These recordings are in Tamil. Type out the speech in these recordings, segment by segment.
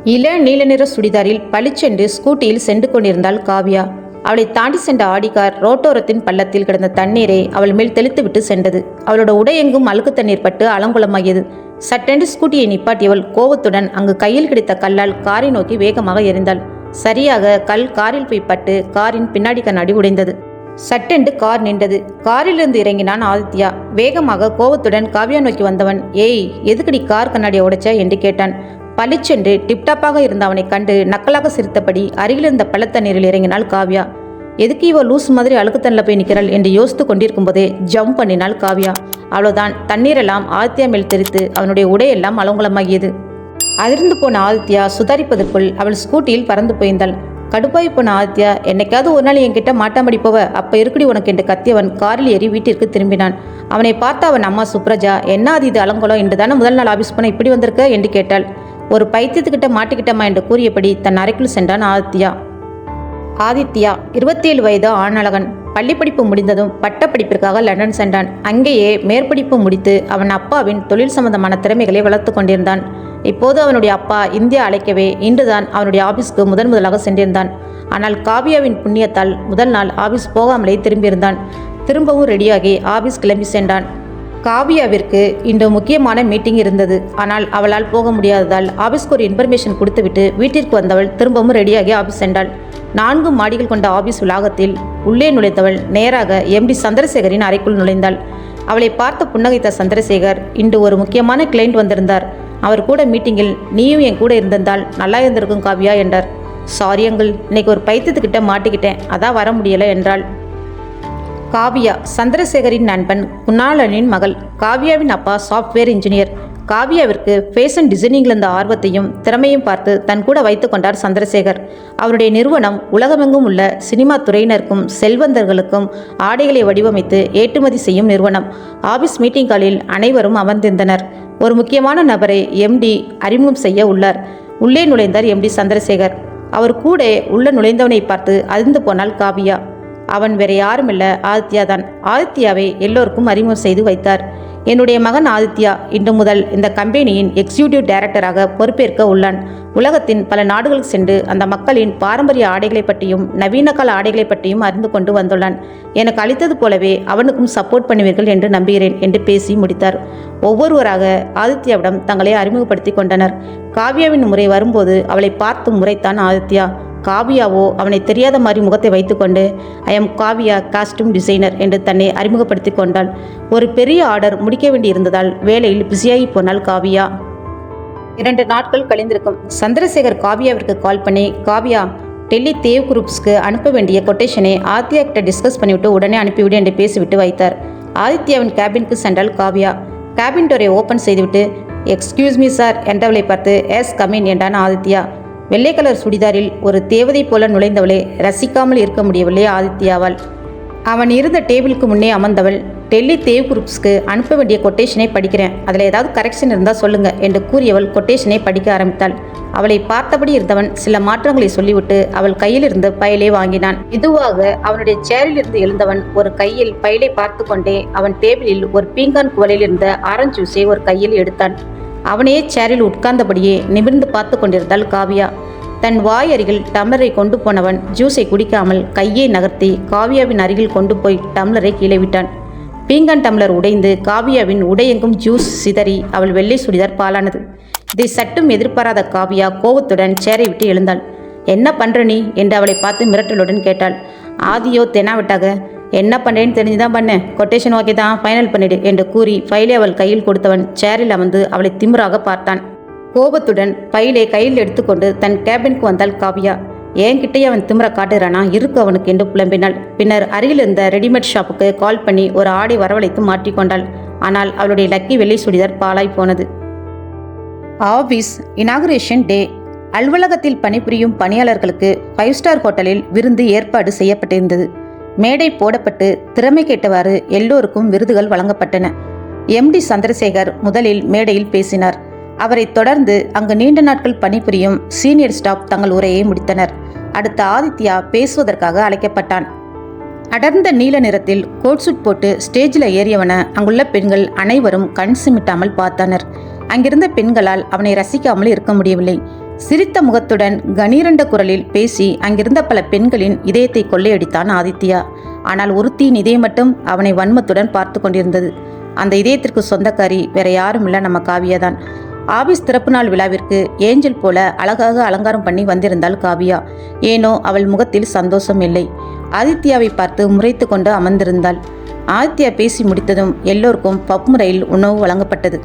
இள நீல நிற சுடிதாரில் பளிச்சென்று ஸ்கூட்டியில் சென்று கொண்டிருந்தாள் காவ்யா. அவளை தாண்டி சென்ற ஆடிக்கார் ரோட்டோரத்தின் பள்ளத்தில் கிடந்த தண்ணீரை அவள் மேல் தெளித்துவிட்டு சென்றது. அவளோட உடையெங்கும் அழுக்கு தண்ணீர் பட்டு அலங்குலமாகியது. சட்டென்று ஸ்கூட்டியை நிப்பாட்டியவள் கோபத்துடன் அங்கு கையில் கிடைத்த கல்லால் காரை நோக்கி வேகமாக எறிந்தாள். சரியாக கல் காரில் போய் பட்டு காரின் பின்னாடி கண்ணாடி உடைந்தது. சட்டென்று கார் நின்றது. காரிலிருந்து இறங்கினான் ஆதித்யா. வேகமாக கோபத்துடன் காவ்யா நோக்கி வந்தவன், ஏய், எதுக்கடி கார் கண்ணாடியை உடைச்ச என்று கேட்டான். பளிச்சென்று டிப்டாப்பாக இருந்த அவனை கண்டு நக்கலாக சிரித்தபடி அருகிலிருந்த பள்ளத்தண்ணீரில் இறங்கினாள் காவ்யா. எதுக்கு இவ லூஸ் மாதிரி அழுக்குத்தண்ணில் போய் நிற்கிறாள் என்று யோசித்து கொண்டிருக்கும் போதே ஜம்ப் பண்ணினாள் காவ்யா. அவ்வளோதான், தண்ணீரெல்லாம் ஆதித்யா மேல் தெரித்து அவனுடைய உடையெல்லாம் அலங்குலமாகியது. அதிர்ந்து போன ஆதித்யா சுதாரிப்பதற்குள் அவள் ஸ்கூட்டியில் பறந்து போய்ந்தாள். கடுப்பாய் போன ஆதித்யா, என்னைக்காவது ஒரு நாள் என்கிட்ட மாட்டாமடி போவ, அப்போ இருக்குடி உனக்கு என்று கத்தியவன் காரில் ஏறி வீட்டிற்கு திரும்பினான். அவனை பார்த்த அவன் அம்மா சுப்ரஜா, என்ன அது இது அலங்கோலம், இன்று தானே முதல் நாள் ஆபீஸ் போன இப்படி வந்திருக்க என்று கேட்டாள். ஒரு பைத்தியத்துக்கிட்ட மாட்டிக்கிட்டமா என்று கூறியபடி தன் அறைக்குள் சென்றான் ஆதித்யா. 27 வயது ஆணழகன். பள்ளிப்படிப்பு முடிந்ததும் பட்டப்படிப்பிற்காக லண்டன் சென்றான். அங்கேயே மேற்படிப்பு முடித்து அவன் அப்பாவின் தொழில் சம்பந்தமான திறமைகளை வளர்த்து கொண்டிருந்தான். இப்போது அவனுடைய அப்பா இந்தியா அழைக்கவே இன்றுதான் அவனுடைய ஆபீஸ்க்கு முதலாக சென்றிருந்தான். ஆனால் காவ்யாவின் புண்ணியத்தால் முதல் நாள் ஆபீஸ் போகாமலே திரும்பியிருந்தான். திரும்பவும் ரெடியாகி ஆபீஸ் கிளம்பி சென்றான். காவ்யாவிற்கு இன்று முக்கியமான மீட்டிங் இருந்தது. ஆனால் அவளால் போக முடியாததால் ஆபீஸ்க்கு ஒரு இன்ஃபர்மேஷன் கொடுத்துவிட்டு வீட்டிற்கு வந்தவள் திரும்பவும் ரெடியாகி ஆபீஸ் சென்றாள். 4 மாடிகள் கொண்ட ஆபீஸ் வளாகத்தில் உள்ளே நுழைந்தவள் நேராக எம்டி சந்திரசேகரின் அறைக்குள் நுழைந்தாள். அவளை பார்த்து புன்னகைத்த சந்திரசேகர், இன்று ஒரு முக்கியமான கிளைண்ட் வந்திருந்தார். அவர் கூட மீட்டிங்கில் நீயும் என் கூட இருந்திருந்தால் நல்லா இருந்திருக்கும் காவ்யா என்றார். சாரி அங்கிள், இன்னைக்கு ஒரு பைத்தியத்துக்கிட்ட மாட்டிக்கிட்டேன், அதான் வர முடியலை என்றாள். காவ்யா சந்திரசேகரின் நண்பன் குணாளனின் மகள். காவ்யாவின் அப்பா சாஃப்ட்வேர் இன்ஜினியர். காவ்யாவிற்கு ஃபேஷன் டிசைனிங்கில் இருந்த ஆர்வத்தையும் திறமையும் பார்த்து தன் கூட வைத்து கொண்டார் சந்திரசேகர். அவருடைய நிறுவனம் உலகமெங்கும் உள்ள சினிமா துறையினருக்கும் செல்வந்தர்களுக்கும் ஆடைகளை வடிவமைத்து ஏற்றுமதி செய்யும் நிறுவனம். ஆபீஸ் மீட்டிங் காலில் அனைவரும் அமர்ந்திருந்தனர். ஒரு முக்கியமான நபரை எம்டி அறிமுகம் செய்ய உள்ளார். உள்ளே நுழைந்தார் எம்டி சந்திரசேகர். அவர் கூட உள்ள நுழைந்தவனை பார்த்து அதிர்ந்து போனாள் காவ்யா. அவன் வேற யாருமில்ல, ஆதித்யா தான். ஆதித்யாவை எல்லோருக்கும் அறிமுகம் செய்து வைத்தார். என்னுடைய மகன் ஆதித்யா இன்று முதல் இந்த கம்பெனியின் எக்ஸிக்யூட்டிவ் டைரக்டராக பொறுப்பேற்க உள்ளான். உலகத்தின் பல நாடுகளுக்கு சென்று அந்த மக்களின் பாரம்பரிய ஆடைகளை பற்றியும் நவீன கால ஆடைகளை பற்றியும் அறிந்து கொண்டு வந்துள்ளான். எனக்கு அளித்தது போலவே அவனுக்கும் சப்போர்ட் பண்ணுவீர்கள் என்று நம்புகிறேன் என்று பேசி முடித்தார். ஒவ்வொருவராக ஆதித்யாவிடம் தங்களை அறிமுகப்படுத்தி கொண்டனர். காவ்யாவின் முறை வரும்போது அவளை பார்த்து முறைத்தான் ஆதித்யா. காவ்யாவோ அவனை தெரியாத மாதிரி முகத்தை வைத்துக்கொண்டு, I am Kavya, costume designer என்று தன்னை அறிமுகப்படுத்தி கொண்டாள். ஒரு பெரிய ஆர்டர் முடிக்க வேண்டியிருந்ததால் வேலையில் பிஸியாகி போனாள் காவ்யா. 2 நாட்கள் கழிந்திருக்கும். சந்திரசேகர் காவ்யாவிற்கு கால் பண்ணி, காவ்யா, டெல்லி தேவ் குரூப்ஸ்க்கு அனுப்ப வேண்டிய கொட்டேஷனை ஆதித்யா கிட்ட டிஸ்கஸ் பண்ணிவிட்டு உடனே அனுப்பிவிடு என்று பேசிவிட்டு வைத்தார். ஆதித்யாவின் கேபினுக்கு சென்றாள் காவ்யா. கேபின் டோரை ஓப்பன் செய்துவிட்டு, எக்ஸ்கியூஸ் மீ சார் என்றவளை பார்த்து, எஸ் கமின் என்றான் ஆதித்யா. வெள்ளை கலர் சுடிதாரில் ஒரு தேவதை போல நுழைந்தவளை ரசிக்காமல் இருக்க முடியவில்லை ஆதித்யாவால். அவன் இருந்த டேபிளுக்கு முன்னே அமர்ந்தவள், டெல்லி தேவ் குரூப்ஸ்க்கு அனுப்ப வேண்டிய கொட்டேஷனை படிக்கிறேன், அதில் ஏதாவது கரெக்ஷன் இருந்தால் சொல்லுங்க என்று கூறியவள் கொட்டேஷனை படிக்க ஆரம்பித்தாள். அவளை பார்த்தபடி இருந்தவன் சில மாற்றங்களை சொல்லிவிட்டு அவள் கையில் இருந்த பைலை வாங்கினான். மெதுவாக அவனுடைய சேரில் இருந்து எழுந்தவன் ஒரு கையில் பைலை பார்த்து கொண்டே அவன் டேபிளில் ஒரு பீங்கான் குவலையில் இருந்த ஆரஞ்சு ஜூஸை ஒரு கையில் எடுத்தான். அவனையே சேரில் உட்கார்ந்தபடியே நிமிர்ந்து பார்த்து கொண்டிருந்தாள் காவ்யா. தன் வாய் அருகில் டம்ளரை கொண்டு போனவன் ஜூஸை குடிக்காமல் கையை நகர்த்தி காவ்யாவின் அருகில் கொண்டு போய் டம்ளரை கீழே விட்டான். பீங்கான் டம்ளர் உடைந்து காவ்யாவின் உடையெங்கும் ஜூஸ் சிதறி அவள் வெள்ளை சுடிதார் பாலானது. இதை சட்டும் எதிர்பாராத காவ்யா கோபத்துடன் சேரை விட்டு எழுந்தாள். என்ன பண்ற நீ என்று அவளை பார்த்து மிரட்டலுடன் கேட்டாள். ஆதியோ தெனாவிட்டாக, என்ன பண்ணுறேன்னு தெரிஞ்சுதான் பண்ணேன், கொட்டேஷன் ஓகே தான், ஃபைனல் பண்ணிடு என்று கூறி ஃபைலை அவள் கையில் கொடுத்தவன் சேரில் அமர்ந்து அவளை திமிராக பார்த்தான். கோபத்துடன் ஃபைலை கையில் எடுத்துக்கொண்டு தன் கேபினுக்கு வந்தாள் காவ்யா. என்கிட்டயே அவன் திமிர காட்டுறானா, இருக்கு அவனுக்கு என்று புலம்பினாள். பின்னர் அருகில் இருந்த ரெடிமேட் ஷாப்புக்கு கால் பண்ணி ஒரு ஆடை வரவழைத்து மாற்றிக்கொண்டாள். ஆனால் அவளுடைய லக்கி வெள்ளை சுடிதார் பாலாய் போனது. ஆபீஸ் இனாகுரேஷன் டே. அலுவலகத்தில் பணிபுரியும் பணியாளர்களுக்கு 5 ஸ்டார் ஹோட்டலில் விருந்து ஏற்பாடு செய்யப்பட்டிருந்தது. மேடை போடப்பட்டு திறமை கேட்டவாறு எல்லோருக்கும் விருதுகள் வழங்கப்பட்டன. எம்டி சந்திரசேகர் முதலில் மேடையில் பேசினார். அவரை தொடர்ந்து அங்கு நீண்ட நாட்கள் பணிபுரியும் சீனியர் ஸ்டாஃப் தங்கள் உரையை முடித்தனர். அடுத்த ஆதித்யா பேசுவதற்காக அழைக்கப்பட்டான். அடர்ந்த நீல நிறத்தில் கோட் சூட் போட்டு ஸ்டேஜில் ஏறியவன அங்குள்ள பெண்கள் அனைவரும் கண் சிமிட்டாமல் பார்த்தனர். அங்கிருந்த பெண்களால் அவனை ரசிக்காமல் இருக்க முடியவில்லை. சிரித்த முகத்துடன் கணீரண்ட குரலில் பேசி அங்கிருந்த பல பெண்களின் இதயத்தை கொள்ளையடித்தான் ஆதித்யா. ஆனால் ஒருத்தியின் இதயம் மட்டும் அவனை வன்மத்துடன் பார்த்து கொண்டிருந்தது. அந்த இதயத்திற்கு சொந்தக்காரி வேற யாரும் இல்லை, நம்ம காவியா தான். ஆபீஸ் திறப்பு நாள் விழாவிற்கு ஏஞ்சல் போல அழகாக அலங்காரம் பண்ணி வந்திருந்தாள் காவியா. ஏனோ அவள் முகத்தில் சந்தோஷம் இல்லை. ஆதித்யாவை பார்த்து முறைத்து கொண்டு அமர்ந்திருந்தாள். ஆதித்யா பேசி முடித்ததும் எல்லோருக்கும் பப் முறையில் உணவு வழங்கப்பட்டது.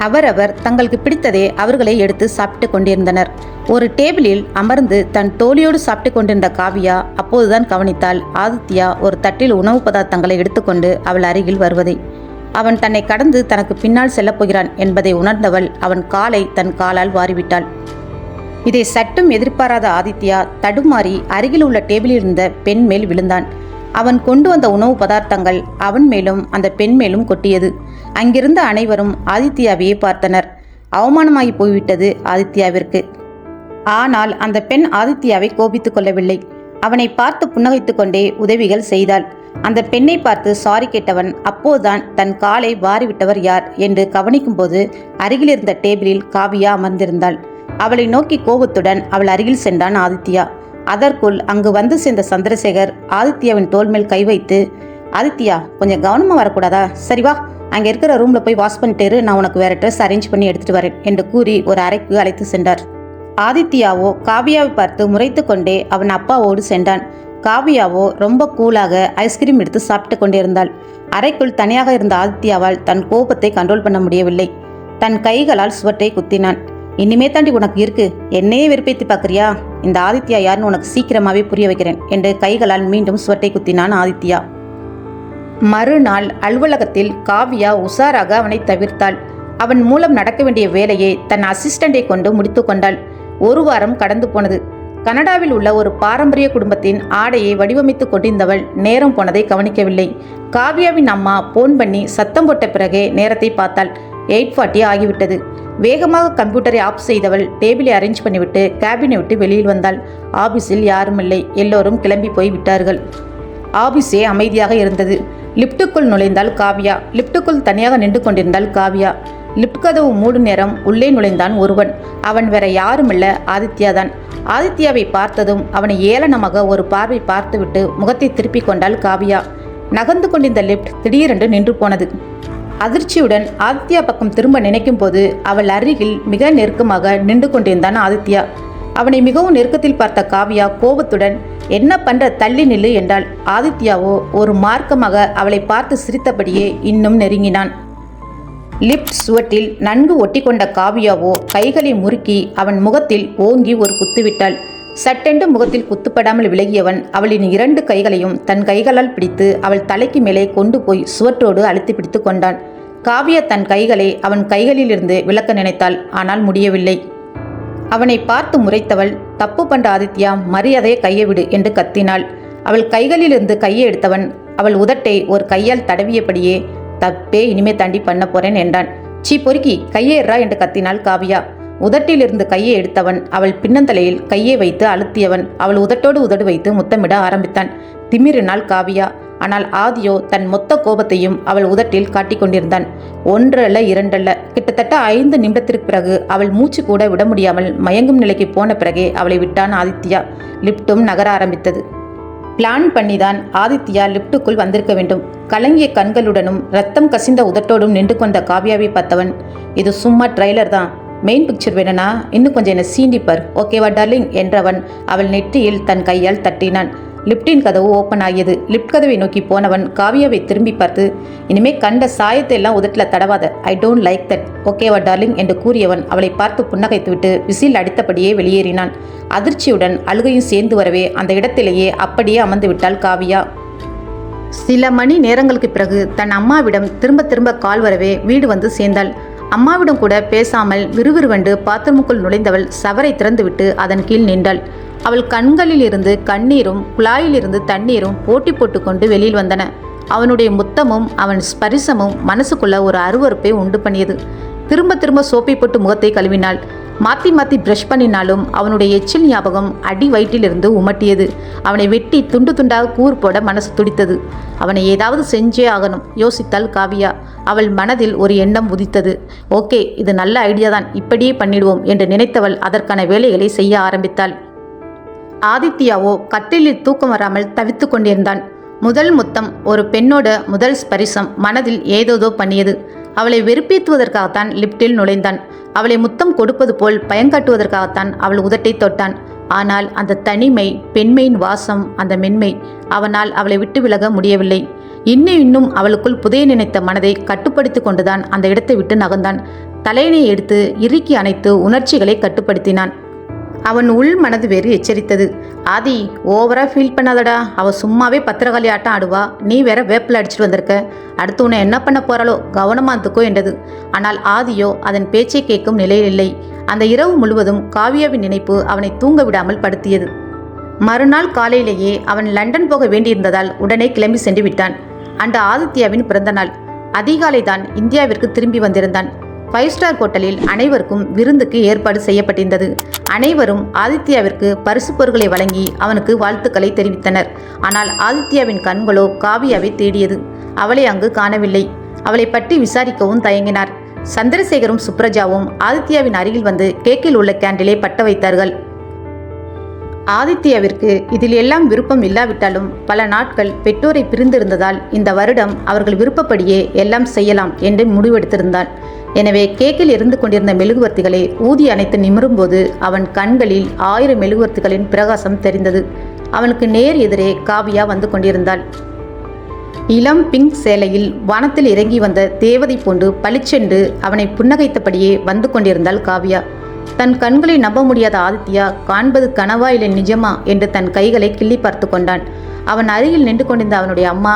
அவரவர் தங்களுக்கு பிடித்ததை அவர்களை எடுத்து சாப்பிட்டு கொண்டிருந்தனர். ஒரு டேபிளில் அமர்ந்து தன் தோழியோடு சாப்பிட்டு கொண்டிருந்த காவியா அப்போதுதான் கவனித்தாள் ஆதித்யா ஒரு தட்டில் உணவு பதார்த்தங்களை எடுத்துக்கொண்டு அவள் அருகில் வருவதை. அவன் தன்னை கடந்து தனக்கு பின்னால் செல்லப்போகிறான் என்பதை உணர்ந்தவள் அவன் காலை தன் காலால் வாரிவிட்டாள். இதை சட்டும் எதிர்பாராத ஆதித்யா தடுமாறி அருகில் உள்ள டேபிளில் இருந்த பெண் மேல் விழுந்தான். அவன் கொண்டு வந்த உணவு பதார்த்தங்கள் அவன் மேலும் அந்த பெண் மேலும் கொட்டியது. அங்கிருந்த அனைவரும் ஆதித்யாவையே பார்த்தனர். அவமானமாகி போய்விட்டது ஆதித்யாவிற்கு. ஆனால் அந்த பெண் ஆதித்யாவை கோபித்துக் கொள்ளவில்லை. அவனை பார்த்து புன்னகைத்து கொண்டே உதவிகள் செய்தாள். அந்த பெண்ணை பார்த்து சாரி கேட்டவன் அப்போதுதான் தன் காலை வாரிவிட்டவர் யார் என்று கவனிக்கும் போது அருகில் இருந்த டேபிளில் காவியா அமர்ந்திருந்தாள். அவளை நோக்கி கோபத்துடன் அவள் அருகில் சென்றான் ஆதித்யா. அதற்குள் அங்கு வந்து சேர்ந்த சந்திரசேகர் ஆதித்யாவின் தோள் மேல் கை வைத்து, ஆதித்யா கொஞ்சம் கவனமாக வரக்கூடாதா? சரி வா, அங்கே இருக்கிற ரூமில் போய் வாஷ் பண்ணிட்டு நான் உனக்கு வேற ட்ரெஸ் அரேஞ்ச் பண்ணி எடுத்துட்டு வரேன் என்று கூறி ஒரு அறைக்கு அழைத்து சென்றார். ஆதித்யாவோ காவியாவை பார்த்து முறைத்து கொண்டே அவன் அப்பாவோடு சென்றான். காவியாவோ ரொம்ப கூலாக ஐஸ்கிரீம் எடுத்து சாப்பிட்டு கொண்டிருந்தாள். அறைக்குள் தனியாக இருந்த ஆதித்யாவால் தன் கோபத்தை கண்ட்ரோல் பண்ண முடியவில்லை. தன் கைகளால் சுவற்றை குத்தினான். இனிமே தாண்டி உனக்கு இருக்கு, என்னையே வெறுப்பேத்தி பார்க்குறியா? இந்த ஆதித்யா யாருன்னு உனக்கு சீக்கிரமாவே புரிய வைக்கிறேன் என்று கைகளால் மீண்டும் சுவற்றை குத்தினான் ஆதித்யா. மறுநாள் அலுவலகத்தில் காவியா உஷாராக அவனை தவிர்த்தாள். அவன் மூலம் நடக்க வேண்டிய வேலையை தன் அசிஸ்டண்டை கொண்டு முடித்து கொண்டாள். ஒரு வாரம் கடந்து போனது. கனடாவில் உள்ள ஒரு பாரம்பரிய குடும்பத்தின் ஆடையை வடிவமைத்து கொண்டிருந்தவள் நேரம் போனதை கவனிக்கவில்லை. காவியாவின் அம்மா போன் பண்ணி சத்தம் போட்ட பிறகே நேரத்தை பார்த்தாள். 8:40 ஆகிவிட்டது. வேகமாக கம்ப்யூட்டரை ஆஃப் செய்தவள் டேபிளை அரேஞ்ச் பண்ணிவிட்டு கேபினை விட்டு வெளியில் வந்தாள். ஆபீஸில் யாரும் இல்லை. எல்லோரும் கிளம்பி போய் விட்டார்கள். ஆபீஸே அமைதியாக இருந்தது. லிப்டுக்குள் நுழைந்தாள் காவியா. லிப்டுக்குள் தனியாக நின்று கொண்டிருந்தாள் காவியா. லிப்ட் கதவு மூடும் நேரம் உள்ளே நுழைந்தான் ஒருவன். அவன் வேற யாருமில்ல, ஆதித்யா தான். ஆதித்யாவை பார்த்ததும் அவனை ஏளனமாக ஒரு பார்வை பார்த்துவிட்டு முகத்தை திருப்பிக் கொண்டாள் காவியா. நகர்ந்து கொண்டிருந்த லிப்ட் திடீரென்று நின்று போனது. அதிர்ச்சியுடன் ஆதித்யா பக்கம் திரும்ப நினைக்கும் போது அவள் அருகில் மிக நெருக்கமாக நின்று கொண்டிருந்தான் ஆதித்யா. அவனை மிகவும் நெருக்கத்தில் பார்த்த காவியா கோபத்துடன், என்ன பண்ற, தள்ளி நில்லு என்றாள். ஆதித்யாவோ ஒரு மார்க்கமாக அவளை பார்த்து சிரித்தபடியே இன்னும் நெருங்கினான். லிப்ட் சுவற்றில் நன்கு ஒட்டி கொண்ட காவியாவோ கைகளை முறுக்கி அவன் முகத்தில் ஓங்கி ஒரு குத்துவிட்டாள். சட்டென்று முகத்தில் குத்துப்படாமல் விலகியவன் அவளின் 2 கைகளையும் தன் கைகளால் பிடித்து அவள் தலைக்கு மேலே கொண்டு போய் சுவற்றோடு அழுத்தி பிடித்து கொண்டான். காவியா தன் கைகளை அவன் கைகளிலிருந்து விலக்க நினைத்தாள். ஆனால் முடியவில்லை. அவனை பார்த்து முறைத்தவள், தப்பு பண்ற ஆதித்யா, மரியாதையை கையை விடு என்று கத்தினாள். அவள் கைகளிலிருந்து கையை எடுத்தவன் அவள் உதட்டை ஒரு கையால் தடவியபடியே, தப்பே இனிமே தாண்டி பண்ண போறேன் என்றான். சீ பொறுக்கி, கையேறா என்று கத்தினாள் காவியா. உதட்டிலிருந்து கையை எடுத்தவன் அவள் பின்னந்தலையில் கையை வைத்து அழுத்தியவன் அவள் உதட்டோடு உதடு வைத்து முத்தமிட ஆரம்பித்தான். திமிரினாள் காவியா. ஆனால் ஆதியோ தன் மொத்த கோபத்தையும் அவள் உதட்டில் காட்டிக் கொண்டிருந்தான். 1 அல்ல 2 அல்ல, கிட்டத்தட்ட 5 நிமிடத்திற்கு பிறகு அவள் மூச்சு கூட விட முடியாமல் மயங்கும் நிலைக்கு போன பிறகே அவளை விட்டான் ஆதித்யா. லிப்டும் நகர ஆரம்பித்தது. பிளான் பண்ணிதான் ஆதித்யா லிப்டுக்குள் வந்திருக்க வேண்டும். கலங்கிய கண்களுடனும் ரத்தம் கசிந்த உதட்டோடும் நின்று கொண்ட காவியாவை பார்த்தவன், இது சும்மா ட்ரைலர் தான், மெயின் பிக்சர் வேணும்னா இன்னும் கொஞ்சம் என்னை சீண்டிப்பார், ஓகேவா டார்லிங் என்றவன் அவள் நெற்றியில் தன் கையால் தட்டினான். லிப்டின் கதவு ஓப்பன் ஆகியது. லிப்ட் கதவை நோக்கி போனவன் காவியாவை திரும்பி பார்த்து, இனிமே கண்ட சாயத்தை எல்லாம் உதட்டில் தடவாத, ஐ டோன்ட் லைக் தட், ஓகேவா டார்லிங் என்று கூறியவன் அவளை பார்த்து புன்னகைத்துவிட்டு விசில் அடித்தபடியே வெளியேறினான். அதிர்ச்சியுடன் அழுகையும் சேர்ந்து வரவே அந்த இடத்திலேயே அப்படியே அமர்ந்து விட்டாள் காவியா. சில மணி நேரங்களுக்கு பிறகு தன் அம்மாவிடம் திரும்ப திரும்ப கால் வரவே வீடு வந்து சேர்ந்தாள். அம்மாவிடம் கூட பேசாமல் விறுவிறுவென்று பாத்ரூமுக்குள் நுழைந்தவள் சவரை திறந்துவிட்டு அதன் கீழ் நின்றாள். அவள் கண்களில் இருந்து கண்ணீரும் குழாயிலிருந்து தண்ணீரும் போட்டி போட்டுக்கொண்டு வெளியில் வந்தன. அவனுடைய முத்தமும் அவன் ஸ்பரிசமும் மனசுக்குள்ள ஒரு அருவருப்பை உண்டு பண்ணியது. திரும்ப திரும்ப சோப்பை போட்டு முகத்தை கழுவினாள். மாற்றி மாற்றி ப்ரஷ் பண்ணினாலும் அவனுடைய எச்சில் ஞாபகம் அடி வயிற்றிலிருந்து உமட்டியது. அவனை வெட்டி துண்டு துண்டாக கூறு போட மனசு துடித்தது. அவனை ஏதாவது செஞ்சே ஆகணும் யோசித்தாள் காவியா. அவள் மனதில் ஒரு எண்ணம் உதித்தது. ஓகே, இது நல்ல ஐடியா தான், இப்படியே பண்ணிடுவோம் என்று நினைத்தவள் அதற்கான வேலைகளை செய்ய ஆரம்பித்தாள். ஆதித்யாவோ கட்டிலில் தூக்கம் வராமல் தவித்து கொண்டிருந்தான். முதல் முத்தம், ஒரு பெண்ணோட முதல் ஸ்பரிசம் மனதில் ஏதோதோ பண்ணியது. அவளை வெறுப்பேற்றுவதற்காகத்தான் லிப்டில் நுழைந்தான். அவளை முத்தம் கொடுப்பது போல் பயங்காட்டுவதற்காகத்தான் அவள் உதட்டை தொட்டான். ஆனால் அந்த தனிமை, பெண்மையின் வாசம், அந்த மென்மை, அவனால் அவளை விட்டு விலக முடியவில்லை. இன்னும் அவளுக்குள் புதைய நினைத்த மனதை கட்டுப்படுத்தி கொண்டுதான் அந்த இடத்தை விட்டு நகர்ந்தான். தலையணை எடுத்து இறுக்கி அணைத்து உணர்ச்சிகளை கட்டுப்படுத்தினான். அவன் உள் மனது வேறு எச்சரித்தது. ஆதி, ஓவரா ஃபீல் பண்ணாதடா, அவள் சும்மாவே பத்திரகாளி ஆட்டம் ஆடுவா, நீ வேற வேப்பில் அடிச்சுட்டு வந்திருக்க, அடுத்து உன்னை என்ன பண்ண போறாளோ, கவனமா இருந்துக்கோ என்றது. ஆனால் ஆதியோ அதன் பேச்சை கேட்கும் நிலையில் இல்லை. அந்த இரவு முழுவதும் காவியாவின் நினைப்பு அவனை தூங்க விடாமல் படுத்தியது. மறுநாள் காலையிலேயே அவன் லண்டன் போக வேண்டியிருந்ததால் உடனே கிளம்பி சென்று விட்டான். அன்று ஆதித்யாவின் பிறந்த நாள். அதிகாலை தான் இந்தியாவிற்கு திரும்பி வந்திருந்தான். 5 ஸ்டார் ஹோட்டலில் அனைவருக்கும் விருந்துக்கு ஏற்பாடு செய்யப்பட்டிருந்தது. அனைவரும் ஆதித்யாவிற்கு பரிசு பொருட்களை வழங்கி அவனுக்கு வாழ்த்துக்களை தெரிவித்தனர். ஆனால் ஆதித்யாவின் கண்களோ காவியாவை தேடியது. அவளை அங்கு காணவில்லை. அவளை பற்றி விசாரிக்கவும் தயங்கினார். சந்திரசேகரும் சுப்ரஜாவும் ஆதித்யாவின் அருகில் வந்து கேக்கில் உள்ள கேண்டிலை பட்ட வைத்தார்கள். ஆதித்யாவிற்கு இதில் எல்லாம் விருப்பம் இல்லாவிட்டாலும் பல நாட்கள் பெற்றோரை பிரிந்திருந்ததால் இந்த வருடம் அவர்கள் விருப்பப்படியே எல்லாம் செய்யலாம் என்று முடிவெடுத்திருந்தான். எனவே கேக்கில் இருந்து கொண்டிருந்த மெழுகுவர்த்திகளை ஊதி அணைத்து நிமிரும்போது அவன் கண்களில் 1000 மெழுகுவர்த்திகளின் பிரகாசம் தெரிந்தது. அவனுக்கு நேர் எதிரே காவியா வந்து கொண்டிருந்தாள். இளம் பிங்க் சேலையில் வானத்தில் இறங்கி வந்த தேவதை போன்று பளிச்சென்று அவனை புன்னகைத்தபடியே வந்து கொண்டிருந்தாள் காவியா. தன் கண்களை நம்ப முடியாத ஆதித்யா காண்பது கனவா இல்லை நிஜமா என்று தன் கைகளை கிள்ளி பார்த்து கொண்டான். அவன் அருகில் நின்று கொண்டிருந்த அவனுடைய அம்மா,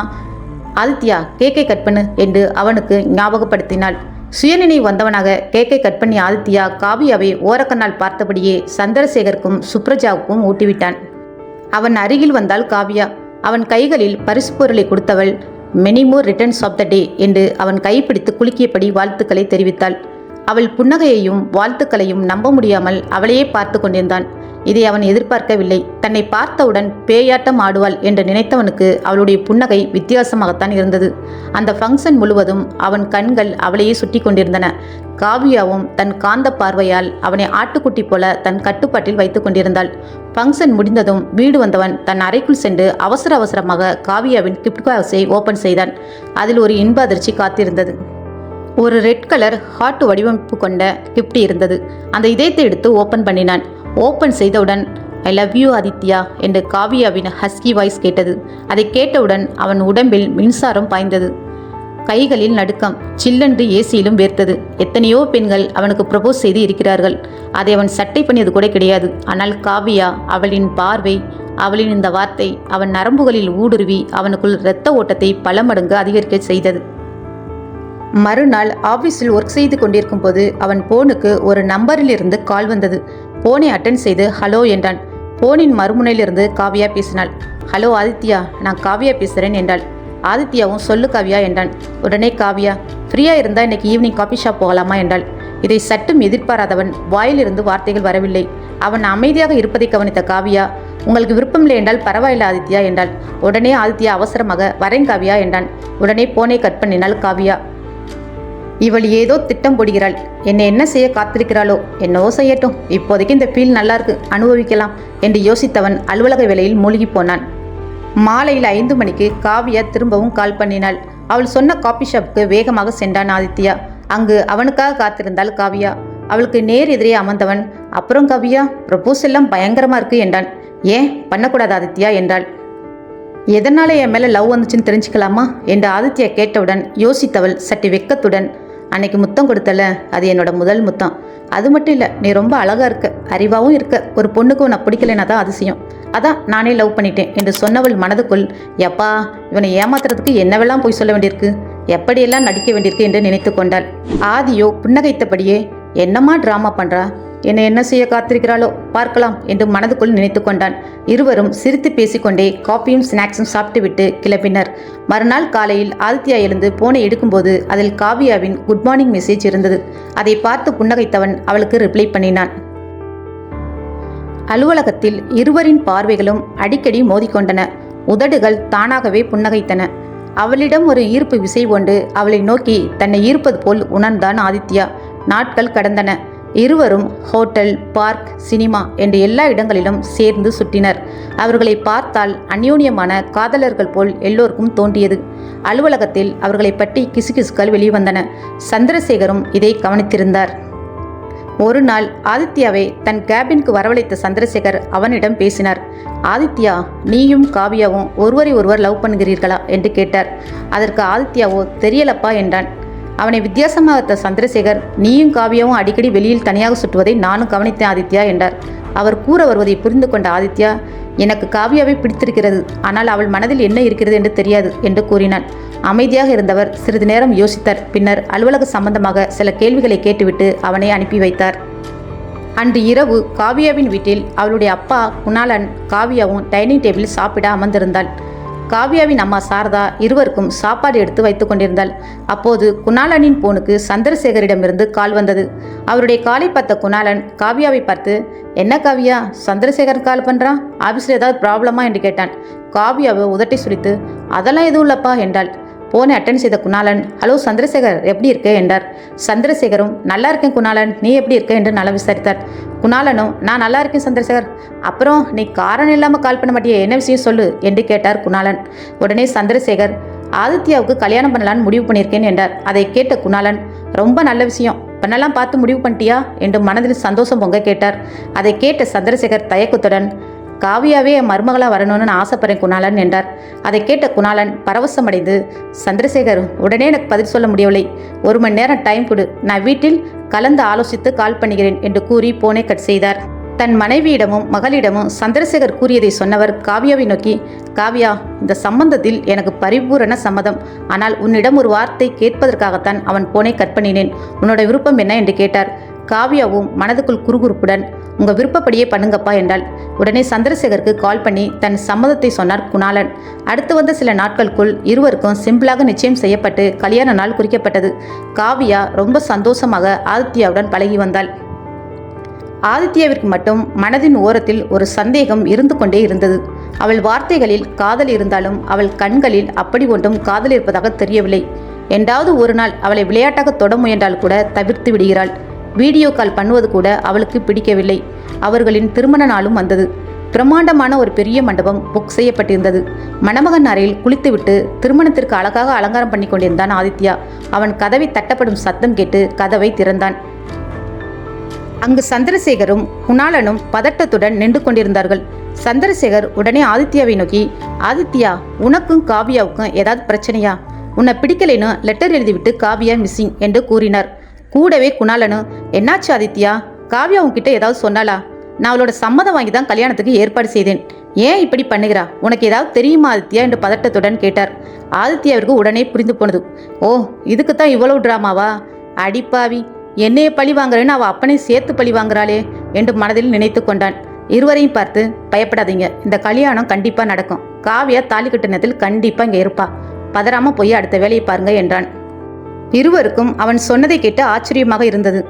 ஆதித்யா, கேக்கை கட் பண்ணு என்று அவனுக்கு ஞாபகப்படுத்தினாள். சுயநினைவு வந்தவனாக கேக்கை கட் பண்ணி ஆதித்யா காவியாவை ஓரக்கண்ணால் பார்த்தபடியே சந்திரசேகருக்கும் சுப்ரஜாவுக்கும் ஊட்டிவிட்டான். அவன் அருகில் வந்தாள் காவியா. அவன் கைகளில் பரிசு பொருளை கொடுத்தவள் many more returns of the day என்று அவன் கைப்பிடித்து குலுக்கியபடி வாழ்த்துக்களை தெரிவித்தாள். அவள் புன்னகையையும் வாழ்த்துக்களையும் நம்ப முடியாமல் அவளையே பார்த்து கொண்டிருந்தான். இதை அவன் எதிர்பார்க்கவில்லை. தன்னை பார்த்தவுடன் பேயாட்டம் ஆடுவாள் என்று நினைத்தவனுக்கு அவளுடைய புன்னகை வித்தியாசமாகத்தான் இருந்தது. அந்த ஃபங்க்ஷன் முழுவதும் அவன் கண்கள் அவளையே சுற்றி கொண்டிருந்தன. காவியாவும் தன் காந்த பார்வையால் அவனை ஆட்டுக்குட்டி போல தன் கட்டுப்பாட்டில் வைத்து கொண்டிருந்தாள். ஃபங்க்ஷன் முடிந்ததும் வீடு வந்தவன் தன் அறைக்குள் சென்று அவசரமாக காவியாவின் கிஃப்ட் பாக்ஸை ஓபன் செய்தான். அதில் ஒரு இன்ப அதிர்ச்சி காத்திருந்தது. ஒரு ரெட் கலர் ஹார்ட் வடிவமைப்பு கொண்ட கிஃப்ட் இருந்தது. அந்த இதயத்தை எடுத்து ஓபன் பண்ணினான். ஓபன் செய்தவுடன் ஐ லவ் யூ ஆதித்யா என்று காவியாவின் ஹஸ்கி வாய்ஸ் கேட்டது. அதை கேட்டவுடன் அவன் உடம்பில் மின்சாரம் பாய்ந்தது. கைகளில் நடுக்கம், சில்லென்று ஏசியிலும் வேர்த்தது. எத்தனையோ பெண்கள் அவனுக்கு ப்ரப்போஸ் செய்து இருக்கிறார்கள். அதை அவன் சட்டை பண்ணியது கூட கிடையாது. ஆனால் காவியா, அவளின் பார்வை, அவளின் இந்த வார்த்தை அவன் நரம்புகளில் ஊடுருவி அவனுக்குள் இரத்த ஓட்டத்தை பல மடங்கு அதிகரிக்க செய்தது. மறுநாள் ஆபீஸில் ஒர்க் செய்து கொண்டிருக்கும் போது அவன் போனுக்கு ஒரு நம்பரில் இருந்து கால் வந்தது. போனை அட்டன் செய்து ஹலோ என்றான். போனின் மறுமுனையிலிருந்து காவியா பேசினாள். ஹலோ ஆதித்யா, நான் காவியா பேசுகிறேன் என்றாள். ஆதித்யாவும் சொல்லு காவியா என்றான். உடனே காவியா, ஃப்ரீயா இருந்தா இன்னைக்கு ஈவினிங் காஃபி ஷாப் போகலாமா என்றாள். இதை சற்றும் எதிர்பாராதவன் வாயிலிருந்து வார்த்தைகள் வரவில்லை. அவன் அமைதியாக இருப்பதை கவனித்த காவியா, உங்களுக்கு விருப்பமில்லை என்றால் பரவாயில்லை ஆதித்யா என்றாள். உடனே ஆதித்யா அவசரமாக வரேன் காவியா என்றான். உடனே போனை கட் பண்ணினாள் காவியா. இவள் ஏதோ திட்டம் போடுகிறாள். என்னை என்ன செய்ய காத்திருக்கிறாளோ, என்னவோ செய்யட்டும், இப்போதைக்கு இந்த ஃபீல் நல்லா இருக்கு, அனுபவிக்கலாம் என்று யோசித்தவன் அலுவலக வேலையில் மூழ்கி போனான். மாலையில் 5 மணிக்கு காவியா திரும்பவும் கால் பண்ணினாள். அவள் சொன்ன காபி ஷாப்புக்கு வேகமாக சென்றான் ஆதித்யா. அங்கு அவனுக்காக காத்திருந்தாள் காவியா. அவளுக்கு நேர் எதிரே அமர்ந்தவன், அப்புறம் காவியா, ப்ரப்போஸ் எல்லாம் பயங்கரமா இருக்கு என்றான். ஏன் பண்ணக்கூடாது ஆதித்யா என்றாள். எதனால என் மேலே லவ் வந்துச்சுன்னு தெரிஞ்சுக்கலாமா என்று ஆதித்யா கேட்டவுடன் யோசித்தவள் சற்று வெக்கத்துடன், அன்னைக்கு முத்தம் கொடுத்தல, அது என்னோட முதல் முத்தம். அது மட்டும் இல்லை, நீ ரொம்ப அழகா இருக்க, அறிவாகவும் இருக்க, ஒரு பொண்ணுக்கு உன்னை பிடிக்கலைன்னா தான் அதிசயம், அதான் நானே லவ் பண்ணிட்டேன் என்று சொன்னவள் மனதுக்குள், எப்பா இவனை ஏமாத்துறதுக்கு என்னவெல்லாம் போய் சொல்ல வேண்டியிருக்கு, எப்படியெல்லாம் நடிக்க வேண்டியிருக்கு என்று நினைத்து கொண்டாள். ஆதியோ புன்னகைத்தபடியே, என்னம்மா ட்ராமா பண்றா, என்னை என்ன செய்ய காத்திருக்கிறாளோ பார்க்கலாம் என்று மனதுக்குள் நினைத்து கொண்டான். இருவரும் சிரித்து பேசிக்கொண்டே காஃபியும் ஸ்நாக்ஸும் சாப்பிட்டுவிட்டு கிளம்பினர். மறுநாள் காலையில் ஆதித்யா எழுந்து போனை எடுக்கும்போது அதில் காவியாவின் குட் மார்னிங் மெசேஜ் இருந்தது. அதை பார்த்து புன்னகைத்தவன் அவளுக்கு ரிப்ளை பண்ணினான். அலுவலகத்தில் இருவரின் பார்வைகளும் அடிக்கடி மோதிக்கொண்டன. உதடுகள் தானாகவே புன்னகைத்தன. அவளிடம் ஒரு ஈர்ப்பு விசை கொண்டு அவளை நோக்கி தன்னை ஈர்ப்பது போல் உணர்ந்தான் ஆதித்யா. நாட்கள் கடந்தன. இருவரும் ஹோட்டல், பார்க், சினிமா என்று எல்லா இடங்களிலும் சேர்ந்து சுற்றினர். அவர்களை பார்த்தால் அந்யோன்யமான காதலர்கள் போல் எல்லோருக்கும் தோன்றியது. அலுவலகத்தில் அவர்களை பற்றி கிசுகிசுக்கள் வெளிவந்தன. சந்திரசேகரும் இதை கவனித்திருந்தார். ஒரு நாள் ஆதித்யாவை தன் கேபினுக்கு வரவழைத்த சந்திரசேகர் அவனிடம் பேசினார். ஆதித்யா, நீயும் காவியாவும் ஒருவரை ஒருவர் லவ் பண்ணுகிறீர்களா என்று கேட்டார். அதற்கு ஆதித்யாவோ தெரியலப்பா என்றான். அவனை வித்தியாசமாக சந்திரசேகர், நீயும் காவியாவும் அடிக்கடி வெளியில் தனியாக சுற்றுவதை நானும் கவனித்தேன் ஆதித்யா என்றார். அவர் கூற வருவதை புரிந்து கொண்ட ஆதித்யா, எனக்கு காவியாவை பிடித்திருக்கிறது, ஆனால் அவள் மனதில் என்ன இருக்கிறது என்று தெரியாது என்று கூறினான். அமைதியாக இருந்தவர் சிறிது நேரம் யோசித்தார். பின்னர் அலுவலக சம்பந்தமாக சில கேள்விகளை கேட்டுவிட்டு அவனை அனுப்பி வைத்தார். அன்று இரவு காவியாவின் வீட்டில் அவளுடைய அப்பா குணாலன் காவியாவும் டைனிங் டேபிளில் சாப்பிட அமர்ந்திருந்தாள். காவியாவின் அம்மா சாரதா இருவருக்கும் சாப்பாடு எடுத்து வைத்து கொண்டிருந்தாள். அப்போது குணாலனின் போனுக்கு சந்திரசேகரிடமிருந்து கால் வந்தது. அவருடைய காலை பார்த்த குணாலன் காவியாவை பார்த்து, என்ன காவியா, சந்திரசேகர் கால் பண்ணுறான், ஆஃபீஸில் ஏதாவது ப்ராப்ளமா என்று கேட்டான். காவியாவை உதட்டை சுரித்து, அதெல்லாம் எதுவும் இல்லப்பா என்றாள். போனை அட்டன் செய்த குணாலன், ஹலோ சந்திரசேகர், எப்படி இருக்க என்றார். சந்திரசேகரும், நல்லா இருக்கேன் குணாலன், நீ எப்படி இருக்க என்று நலம் விசாரித்தார். குணாலனும், நான் நல்லா இருக்கேன் சந்திரசேகர், அப்புறம் நீ காரணம் இல்லாமல் கால் பண்ண மாட்டியே, என்ன விஷயம் சொல்லு என்று கேட்டார் குணாலன். உடனே சந்திரசேகர், ஆதித்யாவுக்கு கல்யாணம் பண்ணலான்னு முடிவு பண்ணியிருக்கேன் என்றார். அதை கேட்ட குணாலன், ரொம்ப நல்ல விஷயம், பண்ணலாம் பார்த்து முடிவு பண்ணிட்டியா என்று மனதில் சந்தோஷம் பொங்க கேட்டார். அதை கேட்ட சந்திரசேகர் தயக்கத்துடன், காவியாவே என் மருமகளாக வரணும்னு நான் ஆசைப்படுறேன் குணாலன் என்றார். அதை கேட்ட குணாலன் பரவசமடைந்து, சந்திரசேகர், உடனே எனக்கு பதில் சொல்ல முடியவில்லை, 1 மணி நேரம் டைம் கொடு, நான் வீட்டில் கலந்து ஆலோசித்து கால் பண்ணுகிறேன் என்று கூறி போனை கட் செய்தார். தன் மனைவியிடமும் மகளிடமும் சந்திரசேகர் கூறியதை சொன்னவர் காவியாவை நோக்கி, காவியா, இந்த சம்பந்தத்தில் எனக்கு பரிபூரண சம்மதம், ஆனால் உன்னிடம் ஒரு வார்த்தை கேட்பதற்காகத்தான் அவன் போனை கட் பண்ணினேன், உன்னோட விருப்பம் என்ன என்று கேட்டார். காவியாவும் மனதுக்குள் குறுகுறுப்புடன், உங்க விருப்பப்படியே பண்ணுங்கப்பா என்றாள். உடனே சந்திரசேகருக்கு கால் பண்ணி தன் சம்மதத்தை சொன்னார் குணாலன். அடுத்து வந்த சில நாட்களுக்குள் இருவருக்கும் சிம்பிளாக நிச்சயம் செய்யப்பட்டு கல்யாண நாள் குறிக்கப்பட்டது. காவியா ரொம்ப சந்தோஷமாக ஆதித்யாவுடன் பழகி வந்தாள். ஆதித்யாவிற்கு மட்டும் மனதின் ஓரத்தில் ஒரு சந்தேகம் இருந்து கொண்டே இருந்தது. அவள் வார்த்தைகளில் காதல் இருந்தாலும் அவள் கண்களில் அப்படி ஒன்றும் காதல் இருப்பதாக தெரியவில்லை. என்றாவது ஒரு நாள் அவளை விளையாட்டாக தொட முயன்றால் கூட தவிர்த்து விடுகிறாள். வீடியோ கால் பண்ணுவது கூட அவளுக்கு பிடிக்கவில்லை. அவர்களின் திருமண நாளும் வந்தது. பிரம்மாண்டமான ஒரு பெரிய மண்டபம் புக் செய்யப்பட்டிருந்தது. மணமகன் அறையில் குளித்துவிட்டு திருமணத்திற்கு அழகாக அலங்காரம் பண்ணி கொண்டிருந்தான் ஆதித்யா. அவன் கதவை தட்டப்படும் சத்தம் கேட்டு கதவை திறந்தான். அங்கு சந்திரசேகரும் குணாலனும் பதட்டத்துடன் நின்று கொண்டிருந்தார்கள். சந்திரசேகர் உடனே ஆதித்யாவை நோக்கி, ஆதித்யா, உனக்கும் காவியாவுக்கும் ஏதாவது பிரச்சனையா? உன்னை பிடிக்கலைன்னு லெட்டர் எழுதிவிட்டு காவியா மிஸ்ஸிங் என்று கூறினார். கூடவே குணாலனும், என்னாச்சு ஆதித்யா, காவியா உன்கிட்ட ஏதாவது சொன்னாலா? நான் அவளோட சம்மதம் வாங்கி தான் கல்யாணத்துக்கு ஏற்பாடு செய்தேன், ஏன் இப்படி பண்ணுகிறா? உனக்கு ஏதாவது தெரியுமா ஆதித்யா என்று பதட்டத்துடன் கேட்டார். ஆதித்யாவிற்கு உடனே புரிந்து போனது. ஓ, இதுக்கு தான் இவ்வளவு டிராமாவா? அடிப்பாவி, என்னைய பழி வாங்குறேன்னு அவள் அப்பனை சேர்த்து பழி வாங்குறாளே என்று மனதில் நினைத்து கொண்டான். இருவரையும் பார்த்து, பயப்படாதீங்க, இந்த கல்யாணம் கண்டிப்பாக நடக்கும். காவியா தாலி கட்டினத்தில் கண்டிப்பாக இங்கே இருப்பா, பதறாம போய் அடுத்த வேலையை பாருங்க என்றான். இருவருக்கும் அவன் சொன்னதை கேட்டு ஆச்சரியமாக இருந்தது.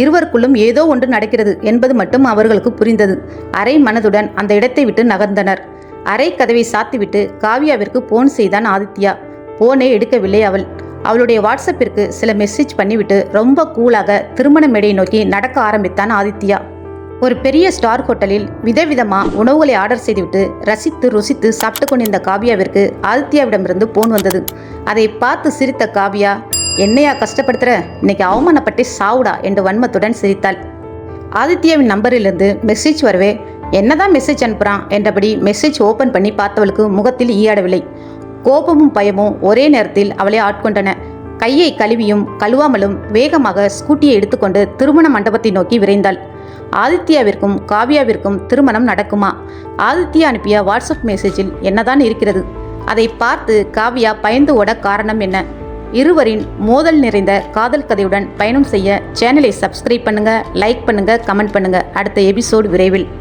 இருவருக்குள்ளும் ஏதோ ஒன்று நடக்கிறது என்பது மட்டும் அவர்களுக்கு புரிந்தது. அரை மனதுடன் அந்த இடத்தை விட்டு நகர்ந்தனர். அரை கதவை சாத்திவிட்டு காவியாவிற்கு போன் செய்தான் ஆதித்யா. போனே எடுக்கவில்லை அவள். அவளுடைய வாட்ஸ்அப்பிற்கு சில மெசேஜ் பண்ணிவிட்டு ரொம்ப கூலாக திருமண மேடையை நோக்கி நடக்க ஆரம்பித்தான் ஆதித்யா. ஒரு பெரிய ஸ்டார் ஹோட்டலில் விதவிதமா உணவுகளை ஆர்டர் செய்துவிட்டு ரசித்து ருசித்து சாப்பிட்டு கொண்டிருந்த காவியாவிற்கு ஆதித்யாவிடமிருந்து போன் வந்தது. அதை பார்த்து சிரித்த காவியா, என்னையா கஷ்டப்படுத்துற, இன்னைக்கு அவமானப்பட்டு சாவுடா என்று வன்மத்துடன் சிரித்தாள். ஆதித்யாவின் நம்பரிலிருந்து மெசேஜ் வரவே, என்னதான் மெசேஜ் அனுப்புறான் என்றபடி மெசேஜ் ஓபன் பண்ணி பார்த்தவளுக்கு முகத்தில் ஈயாடவில்லை. கோபமும் பயமும் ஒரே நேரத்தில் அவளை ஆட்கொண்டன. கையை கழுவியும் கழுவாமலும் வேகமாக ஸ்கூட்டியை எடுத்துக்கொண்டு திருமண மண்டபத்தை நோக்கி விரைந்தாள். ஆதித்யாவிற்கும் காவியாவிற்கும் திருமணம் நடக்குமா? ஆதித்யா அனுப்பிய வாட்ஸ்அப் மெசேஜில் என்னதான் இருக்கிறது? அதை பார்த்து காவியா பயந்து ஓட காரணம் என்ன? இருவரின் மோதல் நிறைந்த காதல் கதையுடன் பயணம் செய்ய சேனலை சப்ஸ்கிரைப் பண்ணுங்க, லைக் பண்ணுங்க, கமெண்ட் பண்ணுங்க. அடுத்த எபிசோடு விரைவில்.